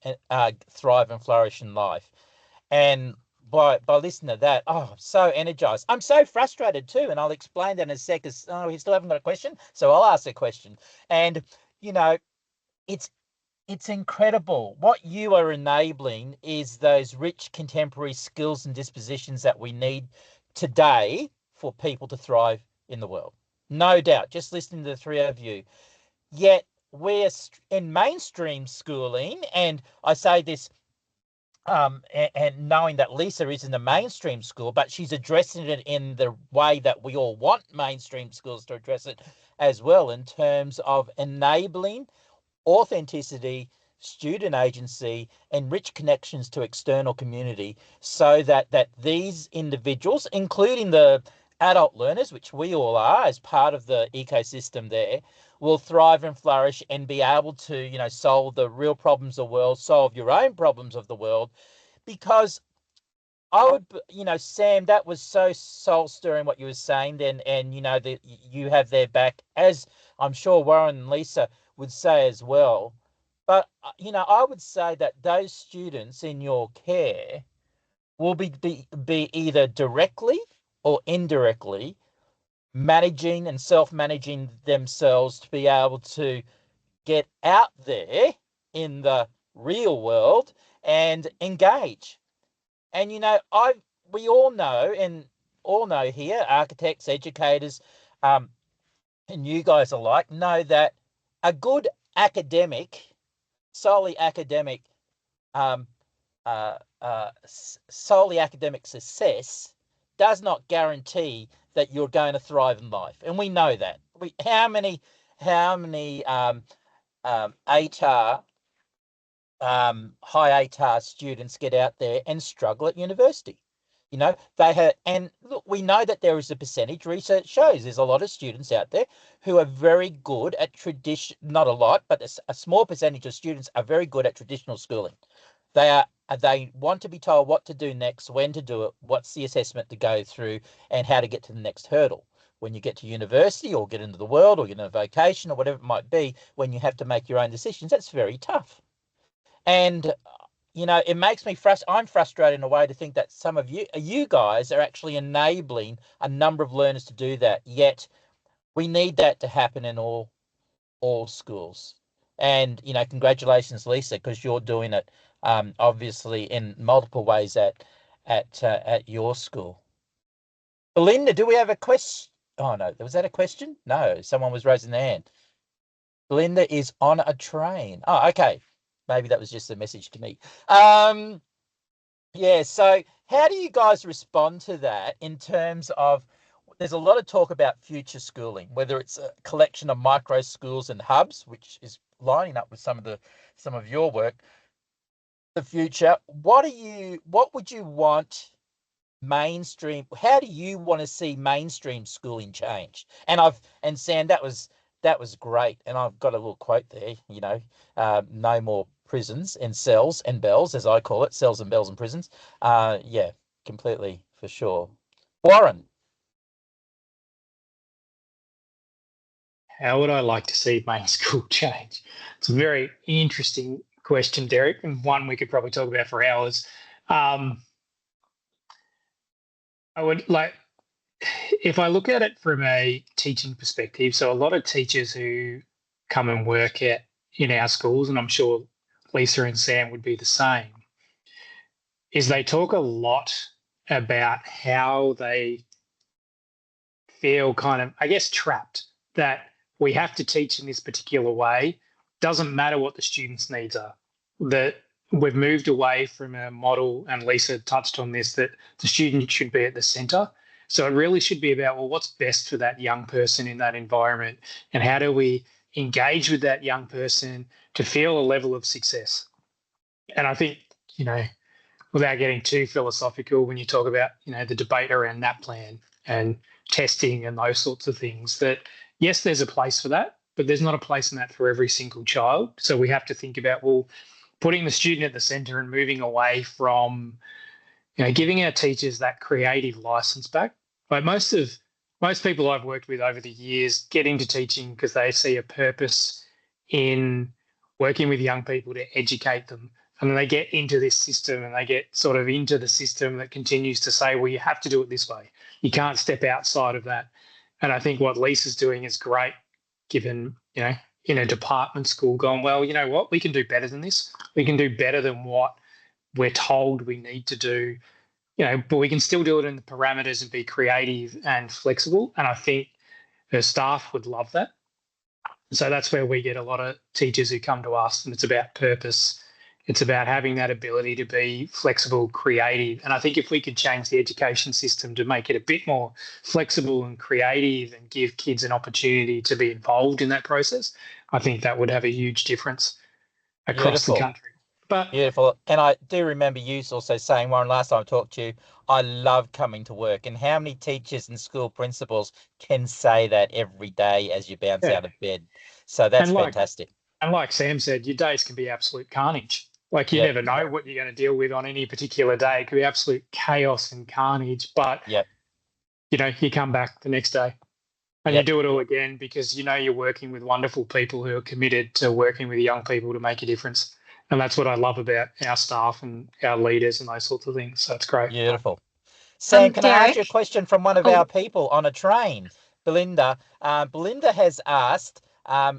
thrive and flourish in life. And by listening to that, I'm so energized. I'm so frustrated too, and I'll explain that in a sec, because we still haven't got a question, so I'll ask a question. And, you know, it's incredible. What you are enabling is those rich contemporary skills and dispositions that we need today for people to thrive in the world. No doubt, just listening to the three of you. Yet we're in mainstream schooling, and I say this and knowing that Lisa is in the mainstream school, but she's addressing it in the way that we all want mainstream schools to address it as well, in terms of enabling authenticity, student agency, and rich connections to external community, so that these individuals, including the adult learners, which we all are as part of the ecosystem there, will thrive and flourish and be able to, you know, solve the real problems of the world, solve your own problems of the world. Because I would, you know, Sam, that was so soul stirring what you were saying then, and you know that you have their back, as I'm sure Warren and Lisa would say as well. But you know, I would say that those students in your care will be either directly or indirectly managing and self-managing themselves to be able to get out there in the real world and engage. And, you know, we all know, and all know here, architects, educators, and you guys alike, know that a good academic, solely academic success does not guarantee that you're going to thrive in life, and we know that. How many ATAR high ATAR students get out there and struggle at university? You know, and look, we know that there is a percentage. Research shows there's a lot of students out there who are very good at not a lot, but a small percentage of students are very good at traditional schooling. They are They want to be told what to do next, when to do it, what's the assessment to go through, and how to get to the next hurdle. When you get to university or get into the world or get into a vocation or whatever it might be, when you have to make your own decisions, that's very tough. And, you know, it makes me I'm frustrated in a way to think that some of you guys are actually enabling a number of learners to do that. Yet we need that to happen in all schools. And, you know, congratulations, Lisa, because you're doing it obviously in multiple ways at your school. Belinda, do we have a question? Oh, no. Was that a question? No, someone was raising their hand. Belinda is on a train. Oh, okay. Maybe that was just a message to me. Yeah, so how do you guys respond to that in terms of, there's a lot of talk about future schooling, whether it's a collection of micro schools and hubs, which is lining up with some of your work. The future, what would you want mainstream, how do you want to see mainstream schooling change? And Sam, that was great, and I've got a little quote there, you know, no more prisons and cells and bells, as I call it, cells and bells and prisons. Yeah, completely, for sure. Warren. How would I like to see main school change? It's a very interesting question, Derek, and one we could probably talk about for hours. I would like, if I look at it from a teaching perspective, so a lot of teachers who come and work in our schools, and I'm sure Lisa and Sam would be the same, is they talk a lot about how they feel kind of, I guess, trapped, that we have to teach in this particular way. Doesn't matter what the students' needs are. That we've moved away from a model, and Lisa touched on this, that the student should be at the centre. So it really should be about, well, what's best for that young person in that environment, and how do we engage with that young person to feel a level of success? And I think, you know, without getting too philosophical, when you talk about, you know, the debate around that plan and testing and those sorts of things, that yes, there's a place for that, but there's not a place in that for every single child. So we have to think about, well, putting the student at the centre and moving away from, you know, giving our teachers that creative license back. Like most people I've worked with over the years get into teaching because they see a purpose in working with young people to educate them. And then they get into this system, and they get sort of into the system that continues to say, well, you have to do it this way. You can't step outside of that. And I think what Lisa's doing is great, given, you know, in a department school going, well, you know what, we can do better than this. We can do better than what we're told we need to do, you know, but we can still do it in the parameters and be creative and flexible. And I think her staff would love that. So that's where we get a lot of teachers who come to us, and it's about purpose. It's about having that ability to be flexible, creative. And I think if we could change the education system to make it a bit more flexible and creative and give kids an opportunity to be involved in that process, I think that would have a huge difference across the country. But beautiful. And I do remember you also saying, Warren, last time I talked to you, I love coming to work. And how many teachers and school principals can say that every day as you bounce out of bed? So that's fantastic. And like Sam said, your days can be absolute carnage. Like you never know what you're going to deal with on any particular day. It could be absolute chaos and carnage, but you know, you come back the next day and you do it all again, because you know you're working with wonderful people who are committed to working with young people to make a difference. And that's what I love about our staff and our leaders and those sorts of things. So it's great. Beautiful. Sam, can I ask you a question from one of our people on a train? Belinda. Belinda has asked,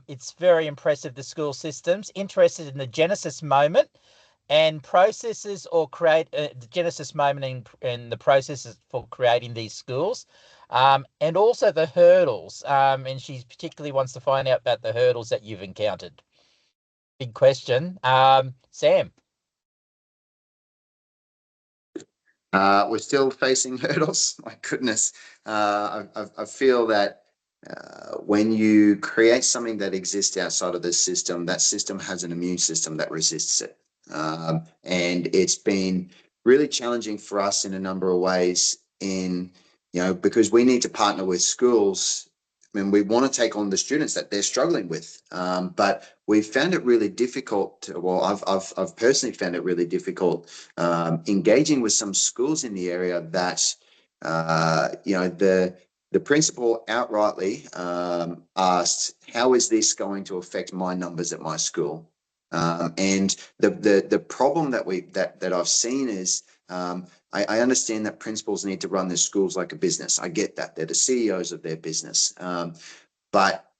it's very impressive, the school systems, interested in the genesis moment and processes, or create the genesis moment in the processes for creating these schools, and also the hurdles. And she particularly wants to find out about the hurdles that you've encountered. Big question. Sam. We're still facing hurdles. My goodness. I feel that when you create something that exists outside of the system, that system has an immune system that resists it. And it's been really challenging for us in a number of ways, in, you know, because we need to partner with schools and we want to take on the students that they're struggling with. But we've found it really difficult. I've personally found it really difficult engaging with some schools in the area that, the principal outrightly asked, how is this going to affect my numbers at my school? And the problem that I've seen is, I understand that principals need to run their schools like a business. I get that. They're the CEOs of their business. But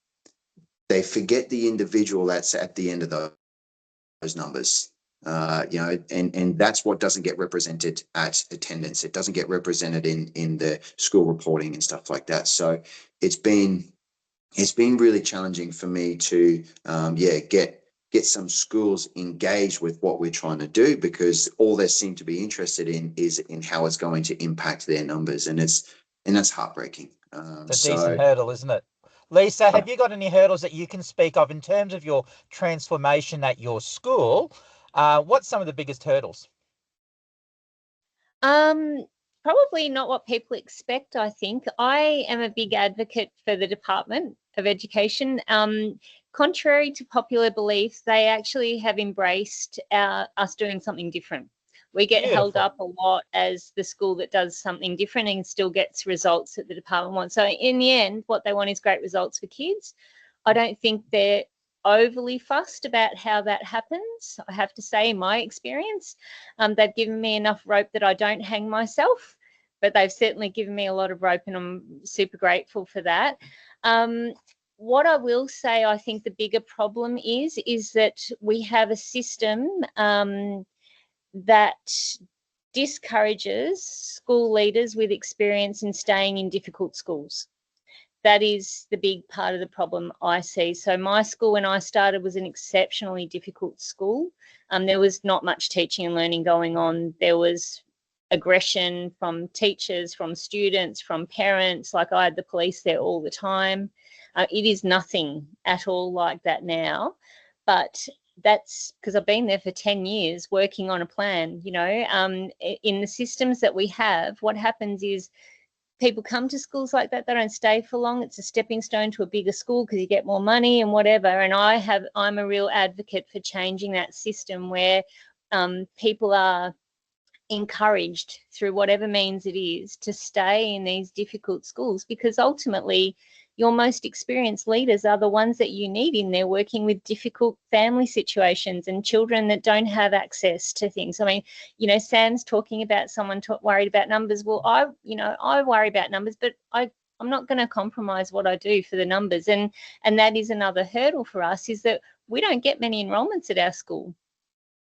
they forget the individual that's at the end of those numbers. And that's what doesn't get represented at attendance. It doesn't get represented in the school reporting and stuff like that. So it's been really challenging for me to get some schools engaged with what we're trying to do, because all they seem to be interested in is in how it's going to impact their numbers, and that's heartbreaking. It's a decent hurdle, isn't it? Lisa, have you got any hurdles that you can speak of in terms of your transformation at your school? What's some of the biggest hurdles? Probably not what people expect, I think. I am a big advocate for the Department of Education. Contrary to popular belief, they actually have embraced us doing something different. We get held up a lot as the school that does something different and still gets results that the department wants. So in the end, what they want is great results for kids. I don't think they're overly fussed about how that happens, I have to say, in my experience. They've given me enough rope that I don't hang myself, but they've certainly given me a lot of rope, and I'm super grateful for that. What I will say, I think the bigger problem is that we have a system that discourages school leaders with experience in staying in difficult schools. That is the big part of the problem I see. So my school, when I started, was an exceptionally difficult school. There was not much teaching and learning going on. There was aggression from teachers, from students, from parents. Like, I had the police there all the time. It is nothing at all like that now, but that's because I've been there for 10 years working on a plan. In the systems that we have, what happens is people come to schools like that, they don't stay for long. It's a stepping stone to a bigger school because you get more money and whatever. And I'm a real advocate for changing that system where people are encouraged through whatever means it is to stay in these difficult schools, because ultimately your most experienced leaders are the ones that you need in there working with difficult family situations and children that don't have access to things. I mean, Sam's talking about someone worried about numbers. Well, I worry about numbers, but I'm not going to compromise what I do for the numbers. And that is another hurdle for us, is that we don't get many enrollments at our school.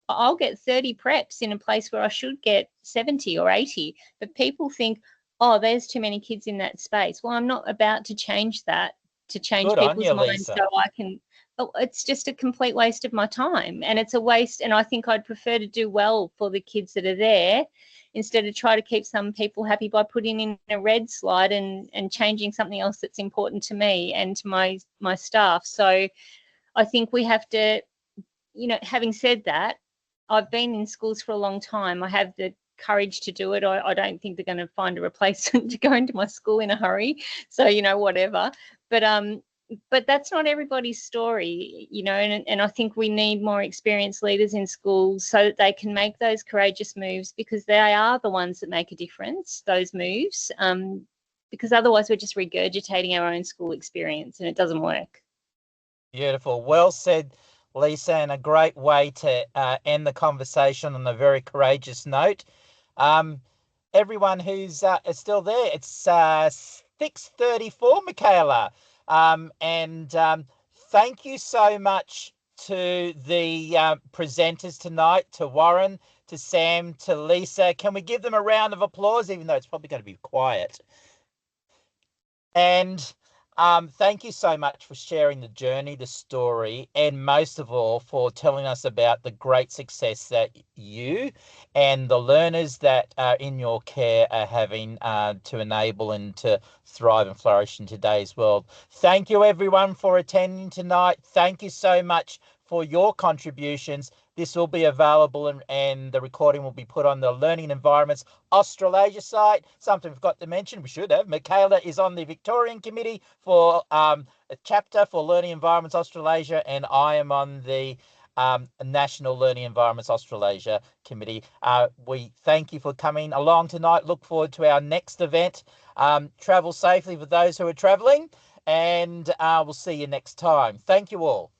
I'll get 30 preps in a place where I should get 70 or 80, but people think, oh, there's too many kids in that space. Well, I'm not about to change that, to change people's minds so I can. Oh, it's just a complete waste of my time, and it's a waste. And I think I'd prefer to do well for the kids that are there instead of try to keep some people happy by putting in a red slide and changing something else that's important to me and to my staff. So I think we have to, having said that, I've been in schools for a long time. I have the courage to do it. I don't think they're going to find a replacement to go into my school in a hurry. So, whatever. But that's not everybody's story, and I think we need more experienced leaders in schools so that they can make those courageous moves, because they are the ones that make a difference, those moves, because otherwise we're just regurgitating our own school experience and it doesn't work. Beautiful. Well said, Lisa, and a great way to end the conversation on a very courageous note. Everyone who's still there, it's 6:34, Michaela. And thank you so much to the presenters tonight, to Warren, to Sam, to Lisa. Can we give them a round of applause, even though it's probably going to be quiet? And thank you so much for sharing the journey, the story, and most of all for telling us about the great success that you and the learners that are in your care are having to enable and to thrive and flourish in today's world. Thank you, everyone, for attending tonight. Thank you so much for your contributions. This will be available and the recording will be put on the Learning Environments Australasia site. Something we've got to mention, we should have. Michaela is on the Victorian Committee for a chapter for Learning Environments Australasia, and I am on the National Learning Environments Australasia Committee. We thank you for coming along tonight. Look forward to our next event. Travel safely for those who are travelling, and we'll see you next time. Thank you all.